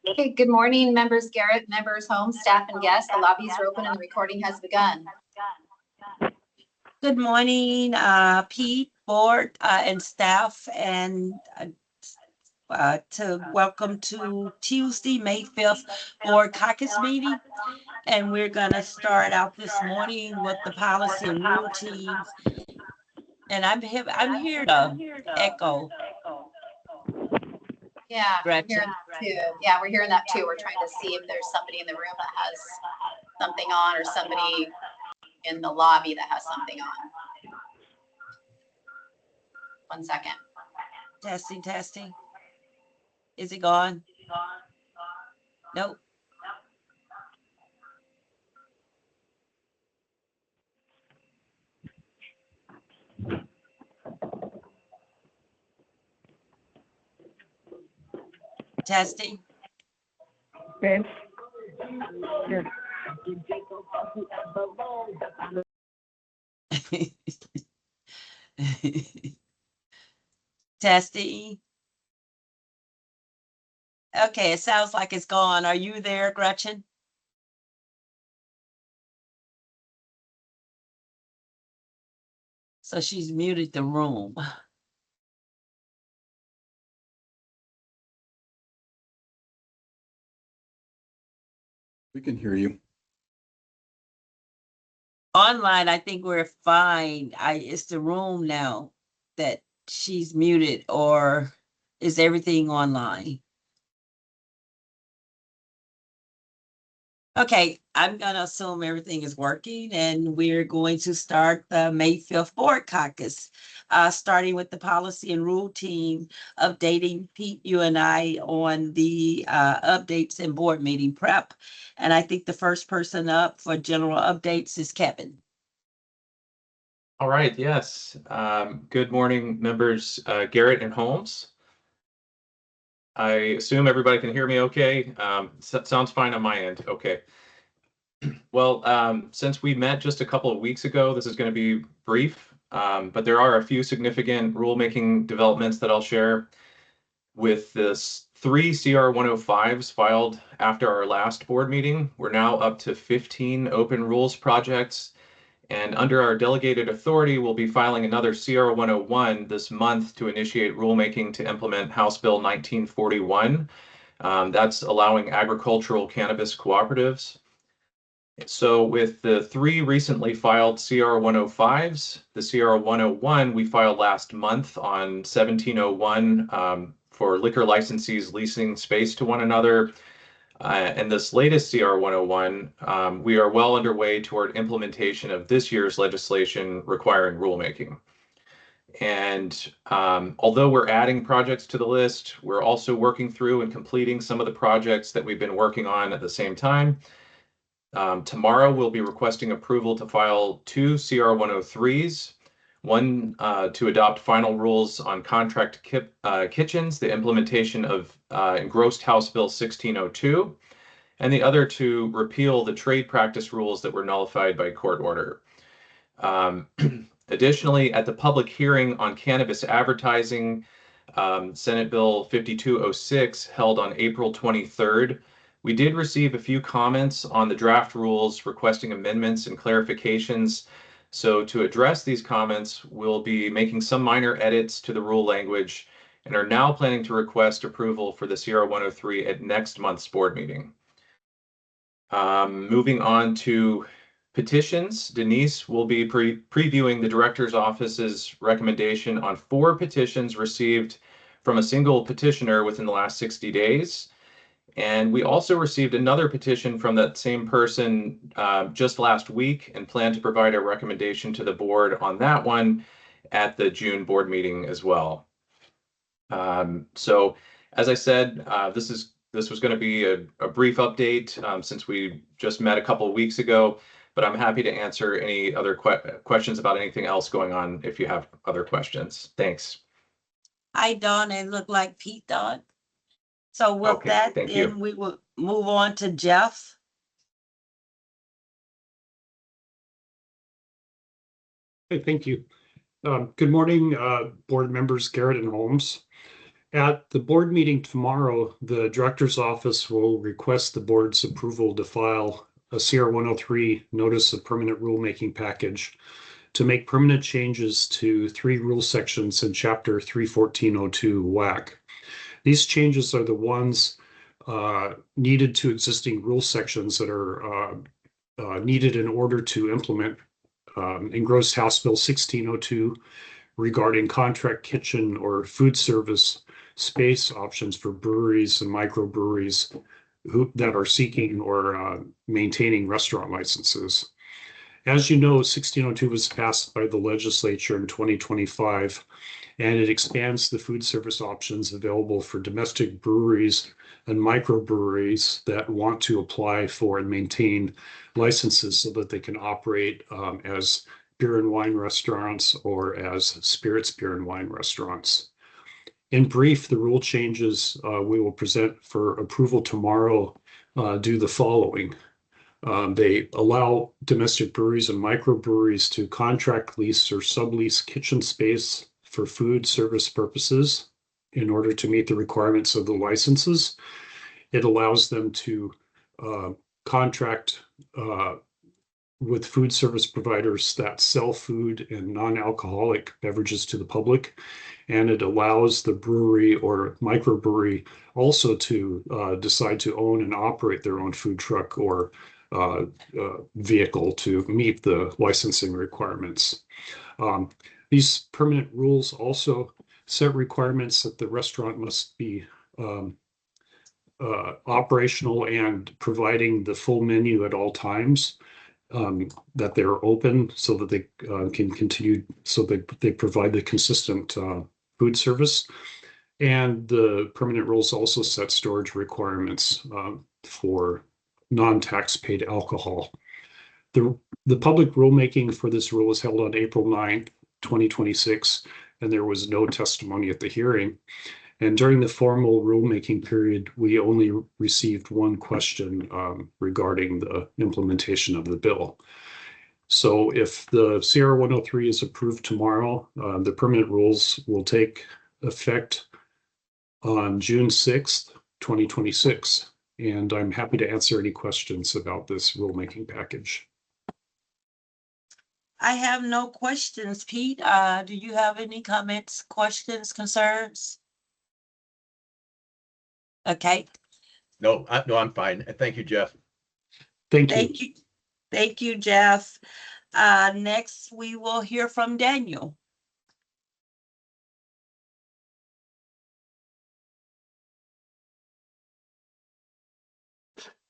Okay, good morning, members Garrett, members Holmes, staff and guests. The lobbies are open and the recording has begun. Good morning, Pete, board, and staff, and to welcome to Tuesday, May 5th, Board Caucus meeting. And we're gonna start out this morning with the policy and rule teams. And I'm here to echo. Yeah, we're Gretchen. hearing that too. Yeah, we're hearing that too. We're trying to see if there's somebody in the room that has something on or somebody in the lobby that has something on. 1 second. Testing. Is it gone? Nope. Testing. Okay. Testing. Okay, it sounds like it's gone. Are you there, Gretchen? So she's muted the room. We can hear you. Online, I think we're fine. It's the room now that she's muted, or is everything online? Okay, I'm gonna assume everything is working, and we're going to start the May 5th Board Caucus, starting with the policy and rule team, updating Pete, you and I on the updates and board meeting prep. And I think the first person up for general updates is Kevin. All right, yes. Good morning, members Garrett and Holmes. I assume everybody can hear me okay. Sounds fine on my end. Okay. Well, since we met just a couple of weeks ago, this is going to be brief, but there are a few significant rulemaking developments that I'll share. With this 3 CR 105s filed after our last board meeting, we're now up to 15 open rules projects. And under our delegated authority, we'll be filing another CR 101 this month to initiate rulemaking to implement House Bill 1941. That's allowing agricultural cannabis cooperatives. So with the 3 recently filed CR 105s, the CR 101 we filed last month on 1701 for liquor licensees leasing space to one another. And this latest CR 101, we are well underway toward implementation of this year's legislation requiring rulemaking. And although we're adding projects to the list, we're also working through and completing some of the projects that we've been working on at the same time. Tomorrow, we'll be requesting approval to file 2 CR 103s, one to adopt final rules on contract kitchens, the implementation of engrossed House Bill 1602, and the other to repeal the trade practice rules that were nullified by court order. Additionally, at the public hearing on cannabis advertising, Senate Bill 5206 held on April 23rd, we did receive a few comments on the draft rules requesting amendments and clarifications. So to address these comments, we'll be making some minor edits to the rule language and are now planning to request approval for the CR 103 at next month's board meeting. Moving on to petitions, Denise will be previewing the director's office's recommendation on 4 petitions received from a single petitioner within the last 60 days. And we also received another petition from that same person just last week and plan to provide a recommendation to the board on that one at the June board meeting as well. So as I said, this was going to be a brief update since we just met a couple of weeks ago, but I'm happy to answer any other questions about anything else going on if you have other questions. Thanks. Hi, Dawn. It looked like Pete, Dawn. So with Okay, that, thank then you. we will move on to Jeff. Hey, thank you. Good morning, board members Garrett and Holmes. At the board meeting tomorrow, the director's office will request the board's approval to file a CR 103 notice of permanent rulemaking package to make permanent changes to 3 rule sections in Chapter 31402 WAC. These changes are the ones needed to existing rule sections that are needed in order to implement engrossed House Bill 1602 regarding contract kitchen or food service space options for breweries and microbreweries that are seeking or maintaining restaurant licenses. As you know, 1602 was passed by the legislature in 2025, and it expands the food service options available for domestic breweries and microbreweries that want to apply for and maintain licenses so that they can operate as beer and wine restaurants or as spirits beer and wine restaurants. In brief, the rule changes we will present for approval tomorrow do the following. They allow domestic breweries and microbreweries to contract, lease, or sublease kitchen space for food service purposes in order to meet the requirements of the licenses. It allows them to contract with food service providers that sell food and non-alcoholic beverages to the public. And it allows the brewery or microbrewery also to decide to own and operate their own food truck or vehicle to meet the licensing requirements. These permanent rules also set requirements that the restaurant must be operational and providing the full menu at all times, that they're open so that they can continue, so that they provide the consistent food service. And the permanent rules also set storage requirements for non-tax paid alcohol. The public rulemaking for this rule was held on April 9th, 2026, and there was no testimony at the hearing. And during the formal rulemaking period, we only received one question regarding the implementation of the bill. So if the CR 103 is approved tomorrow, the permanent rules will take effect on June 6th, 2026. And I'm happy to answer any questions about this rulemaking package. I have no questions. Pete, do you have any comments, questions, concerns? Okay, No, I'm fine. Thank you, Jeff. Thank you. thank you. Thank you, Jeff. Next, we will hear from Daniel.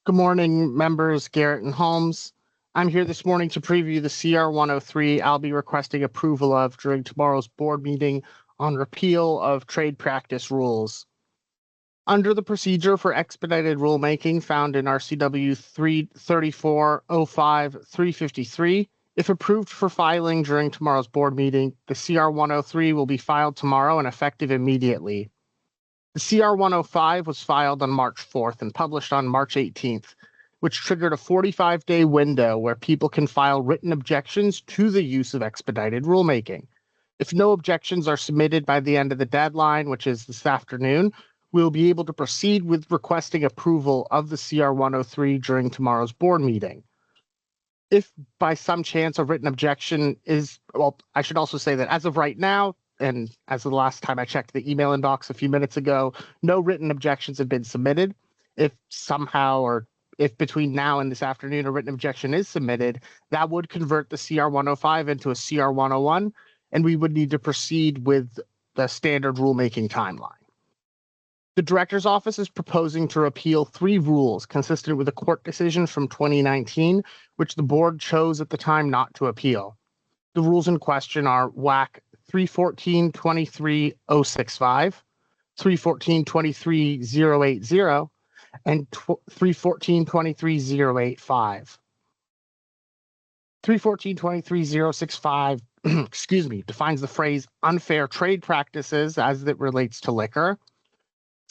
Good morning, members Garrett and Holmes. I'm here this morning to preview the CR 103 I'll be requesting approval of during tomorrow's board meeting on repeal of trade practice rules. Under the procedure for expedited rulemaking found in RCW 334.05.353, if approved for filing during tomorrow's board meeting, the CR 103 will be filed tomorrow and effective immediately. The CR 105 was filed on March 4th and published on March 18th, which triggered a 45-day window where people can file written objections to the use of expedited rulemaking. If no objections are submitted by the end of the deadline, which is this afternoon, we'll be able to proceed with requesting approval of the CR 103 during tomorrow's board meeting. If by some chance a written objection is, well, I should also say that as of right now, and as of the last time I checked the email inbox a few minutes ago, no written objections have been submitted. If somehow, or if between now and this afternoon a written objection is submitted, that would convert the CR 105 into a CR 101, and we would need to proceed with the standard rulemaking timeline. The director's office is proposing to repeal 3 rules consistent with a court decision from 2019, which the board chose at the time not to appeal. The rules in question are WAC 314.23.065, 314.23.080, and 314.23.085. 314.23.065, excuse me, defines the phrase unfair trade practices as it relates to liquor.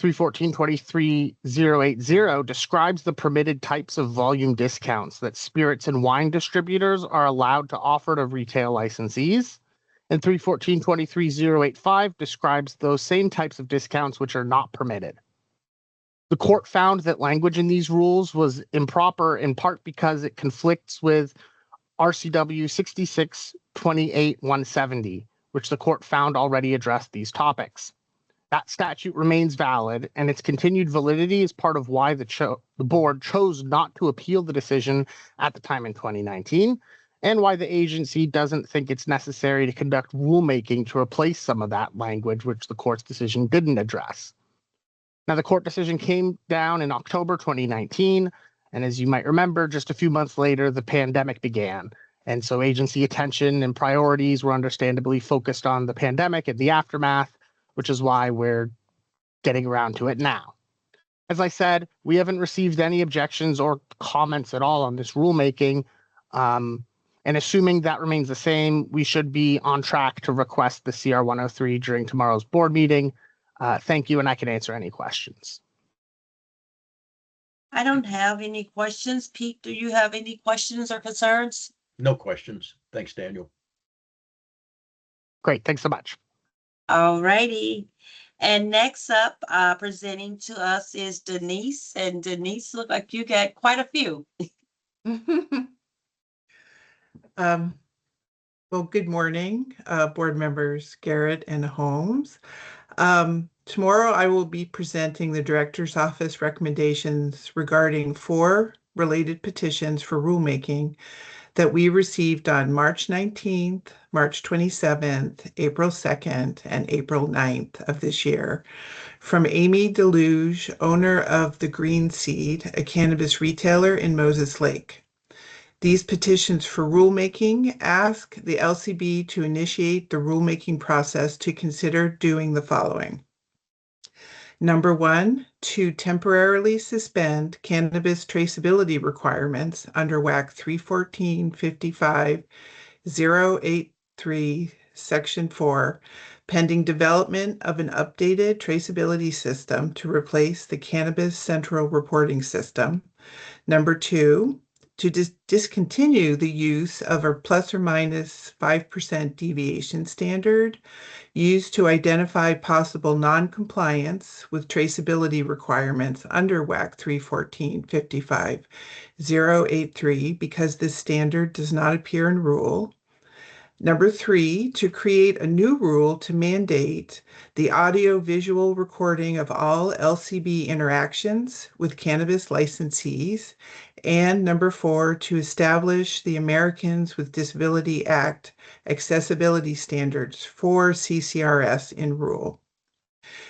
314.23.080 describes the permitted types of volume discounts that spirits and wine distributors are allowed to offer to retail licensees. And 314-23-085 describes those same types of discounts which are not permitted. The court found that language in these rules was improper in part because it conflicts with RCW 66-28-170, which the court found already addressed these topics. That statute remains valid, and its continued validity is part of why the board chose not to appeal the decision at the time in 2019, and why the agency doesn't think it's necessary to conduct rulemaking to replace some of that language which the court's decision didn't address. Now, the court decision came down in October 2019, and as you might remember, just a few months later, the pandemic began. And so agency attention and priorities were understandably focused on the pandemic and the aftermath, which is why we're getting around to it now. As I said, we haven't received any objections or comments at all on this rulemaking. And assuming that remains the same, we should be on track to request the CR 103 during tomorrow's board meeting. Thank you, and I can answer any questions. I don't have any questions. Pete, do you have any questions or concerns? No questions. Thanks, Daniel. Great, thanks so much. All righty. And next up, presenting to us is Denise. And Denise, look like you got quite a few. Well, good morning, board members Garrett and Holmes. Tomorrow I will be presenting the Director's Office recommendations regarding 4 related petitions for rulemaking that we received on March 19th, March 27th, April 2nd, and April 9th of this year from Amy Deluge, owner of The Green Seed, a cannabis retailer in Moses Lake. These petitions for rulemaking ask the LCB to initiate the rulemaking process to consider doing the following. Number 1, to temporarily suspend cannabis traceability requirements under WAC 314.55.083, Section 4, pending development of an updated traceability system to replace the Cannabis Central Reporting System. Number 2, to discontinue the use of a plus or minus 5% deviation standard used to identify possible non-compliance with traceability requirements under WAC 314.55.083 because this standard does not appear in rule. Number 3, to create a new rule to mandate the audio-visual recording of all LCB interactions with cannabis licensees. And number 4, to establish the Americans with Disability Act accessibility standards for CCRS in rule.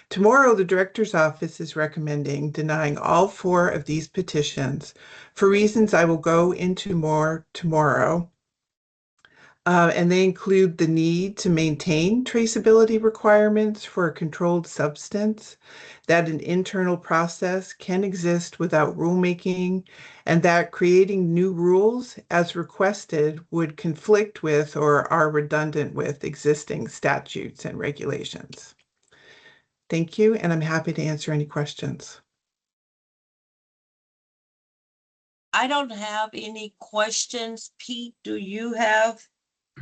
Tomorrow, the Director's Office is recommending denying all 4 of these petitions for reasons I will go into more tomorrow. And they include the need to maintain traceability requirements for a controlled substance, that an internal process can exist without rulemaking, and that creating new rules as requested would conflict with or are redundant with existing statutes and regulations. Thank you, and I'm happy to answer any questions. I don't have any questions. Pete, do you have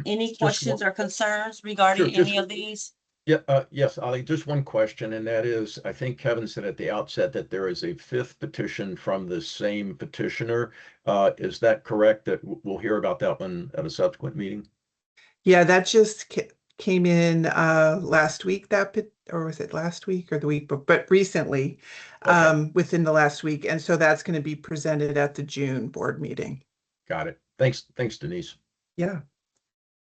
any questions or concerns regarding Sure, any of these? Yeah, yes, Ali, just one question, and that is, I think Kevin said at the outset that there is a 5th petition from the same petitioner. Is that correct, that we'll hear about that one at a subsequent meeting? Yeah, that just came in last week, or was it last week or the week, but recently, Okay. within the last week. And so that's going to be presented at the June board meeting. Got it. Thanks, Denise. Yeah.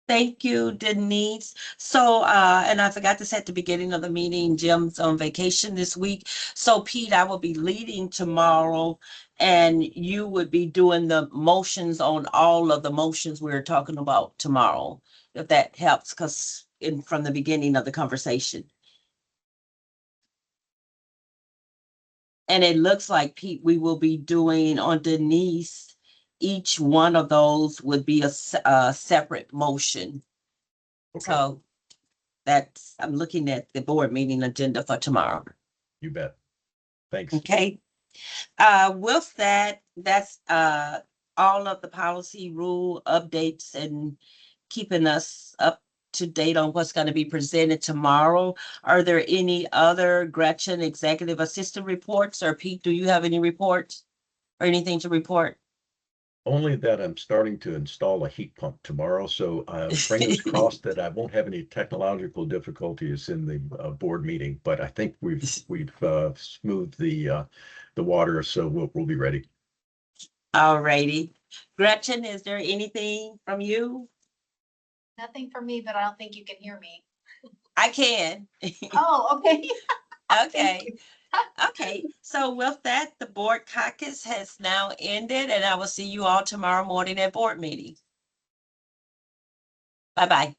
Thank you, Denise. So, and I forgot to say at the beginning of the meeting, Jim's on vacation this week. So Pete, I will be leading tomorrow and you would be doing the motions on all of the motions we're talking about tomorrow, if that helps, because from the beginning of the conversation. And it looks like, Pete, we will be doing on Denise, each one of those would be a separate motion. Okay. So I'm looking at the board meeting agenda for tomorrow. You bet. Thanks. Okay. With that, that's all of the policy rule updates and keeping us up to date on what's going to be presented tomorrow. Are there any other Gretchen executive assistant reports, or Pete, do you have any reports or anything to report? Only that I'm starting to install a heat pump tomorrow, so fingers crossed that I won't have any technological difficulties in the board meeting. But I think we've smoothed the water, so we'll be ready. All righty. Gretchen, is there anything from you? Nothing for me, but I don't think you can hear me. I can. Oh, okay. Okay. Okay. So with that, the board caucus has now ended, and I will see you all tomorrow morning at board meeting. Bye-bye.